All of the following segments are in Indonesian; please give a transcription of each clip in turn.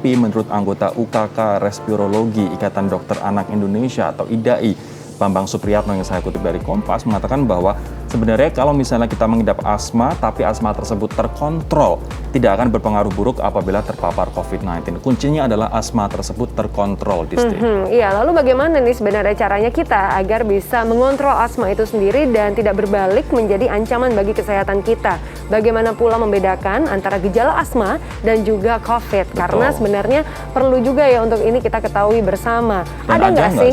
Tapi menurut anggota UKK Respirologi Ikatan Dokter Anak Indonesia atau IDAI, Bambang Supriyatno yang saya kutip dari Kompas mengatakan bahwa sebenarnya kalau misalnya kita mengidap asma tapi asma tersebut terkontrol, tidak akan berpengaruh buruk apabila terpapar COVID-19. Kuncinya adalah asma tersebut terkontrol, Disti. Iya, lalu bagaimana nih sebenarnya caranya kita agar bisa mengontrol asma itu sendiri dan tidak berbalik menjadi ancaman bagi kesehatan kita? Bagaimana pula membedakan antara gejala asma dan juga COVID? Betul. Karena sebenarnya perlu juga ya untuk ini kita ketahui bersama. Dan ada nggak sih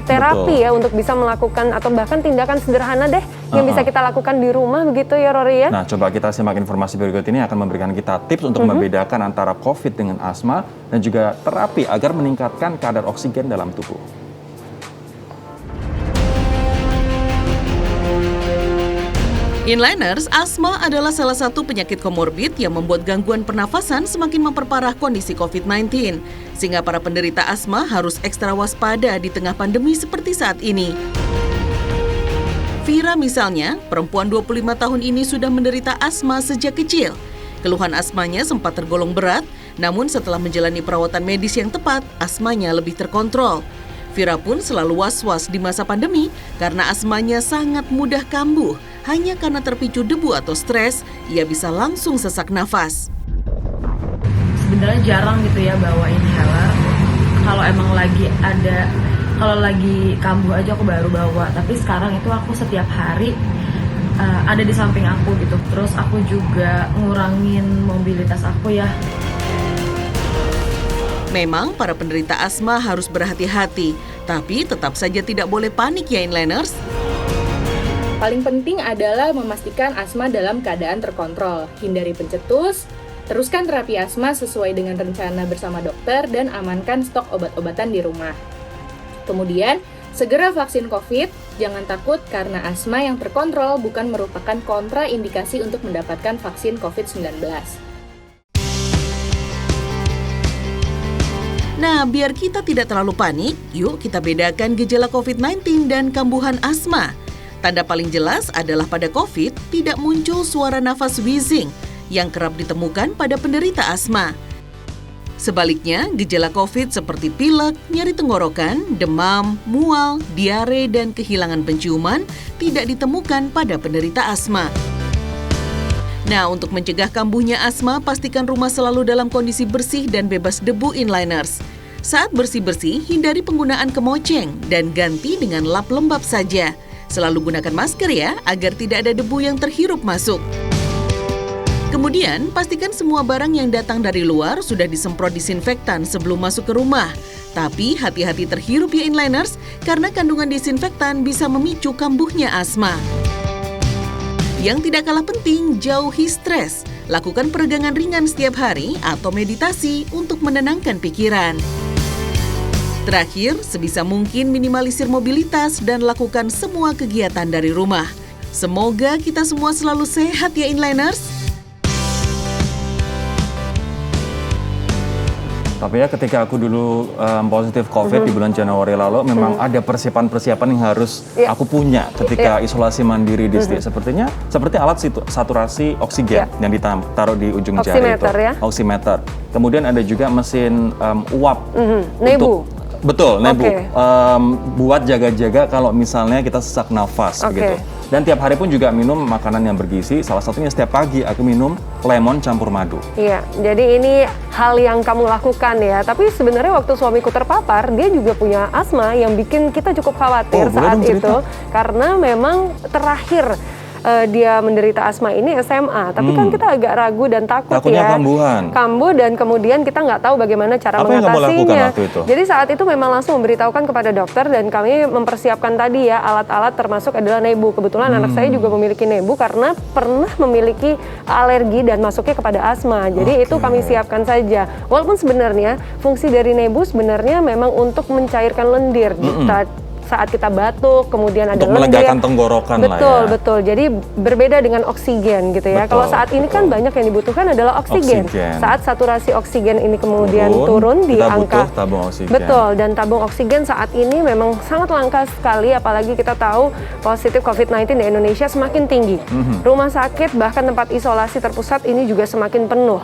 terapi Betul. ya untuk bisa melakukan atau bahkan tindakan sederhana deh yang bisa kita lakukan di rumah begitu ya Rory ya? Nah, coba kita simak informasi berikut ini akan memberikan kita tips untuk membedakan antara COVID dengan asma dan juga terapi agar meningkatkan kadar oksigen dalam tubuh. Inliners, asma adalah salah satu penyakit komorbid yang membuat gangguan pernafasan semakin memperparah kondisi COVID-19. Sehingga para penderita asma harus ekstra waspada di tengah pandemi seperti saat ini. Vira misalnya, perempuan 25 tahun ini sudah menderita asma sejak kecil. Keluhan asmanya sempat tergolong berat, namun setelah menjalani perawatan medis yang tepat, asmanya lebih terkontrol. Vira pun selalu was-was di masa pandemi karena asmanya sangat mudah kambuh. Hanya karena terpicu debu atau stres, ia bisa langsung sesak nafas. Sebenarnya jarang gitu ya bawa inhaler. Kalau emang kalau lagi kambuh aja aku baru bawa. Tapi sekarang itu aku setiap hari ada di samping aku gitu. Terus aku juga ngurangin mobilitas aku ya. Memang para penderita asma harus berhati-hati, tapi tetap saja tidak boleh panik ya Inliners. Paling penting adalah memastikan asma dalam keadaan terkontrol. Hindari pencetus, teruskan terapi asma sesuai dengan rencana bersama dokter, dan amankan stok obat-obatan di rumah. Kemudian, segera vaksin COVID, jangan takut karena asma yang terkontrol bukan merupakan kontraindikasi untuk mendapatkan vaksin COVID-19. Nah, biar kita tidak terlalu panik, yuk kita bedakan gejala COVID-19 dan kambuhan asma. Tanda paling jelas adalah pada COVID tidak muncul suara nafas wheezing yang kerap ditemukan pada penderita asma. Sebaliknya, gejala COVID seperti pilek, nyeri tenggorokan, demam, mual, diare, dan kehilangan penciuman tidak ditemukan pada penderita asma. Nah, untuk mencegah kambuhnya asma, pastikan rumah selalu dalam kondisi bersih dan bebas debu Inliners. Saat bersih-bersih, hindari penggunaan kemoceng dan ganti dengan lap lembab saja. Selalu gunakan masker ya, agar tidak ada debu yang terhirup masuk. Kemudian, pastikan semua barang yang datang dari luar sudah disemprot disinfektan sebelum masuk ke rumah. Tapi hati-hati terhirup ya Inliners, karena kandungan disinfektan bisa memicu kambuhnya asma. Yang tidak kalah penting, jauhi stres. Lakukan peregangan ringan setiap hari atau meditasi untuk menenangkan pikiran. Terakhir, sebisa mungkin minimalisir mobilitas dan lakukan semua kegiatan dari rumah. Semoga kita semua selalu sehat ya Inliners. Tapi ya ketika aku dulu positif COVID di bulan Januari lalu, memang ada persiapan-persiapan yang harus aku punya ketika isolasi mandiri di Seperti alat saturasi oksigen yang ditaruh di ujung jari itu. Ya? Oximeter. Kemudian ada juga mesin uap. Nebu. Betul, nebu. Buat jaga-jaga kalau misalnya kita sesak nafas begitu. Dan tiap hari pun juga minum makanan yang bergizi. Salah satunya setiap pagi aku minum lemon campur madu. Iya, jadi ini hal yang kamu lakukan ya. Tapi sebenarnya waktu suamiku terpapar, dia juga punya asma yang bikin kita cukup khawatir saat itu. Karena memang terakhir dia menderita asma ini SMA, tapi kan kita agak ragu dan takutnya kambuhan. Kambuh dan kemudian kita nggak tahu bagaimana cara mengatasinya. Jadi saat itu memang langsung memberitahukan kepada dokter dan kami mempersiapkan tadi ya alat-alat termasuk adalah nebu. Kebetulan anak saya juga memiliki nebu karena pernah memiliki alergi dan masuknya kepada asma. Jadi itu kami siapkan saja. Walaupun sebenarnya fungsi dari nebu sebenarnya memang untuk mencairkan lendir saat kita batuk, kemudian ada untuk melegakan tenggorokan lah ya. Betul. Jadi berbeda dengan oksigen gitu ya. Kalau saat ini kan banyak yang dibutuhkan adalah oksigen. Saat saturasi oksigen ini kemudian turun di angka tabung oksigen. Betul, dan tabung oksigen saat ini memang sangat langka sekali, apalagi kita tahu positif COVID-19 di Indonesia semakin tinggi. Rumah sakit bahkan tempat isolasi terpusat ini juga semakin penuh.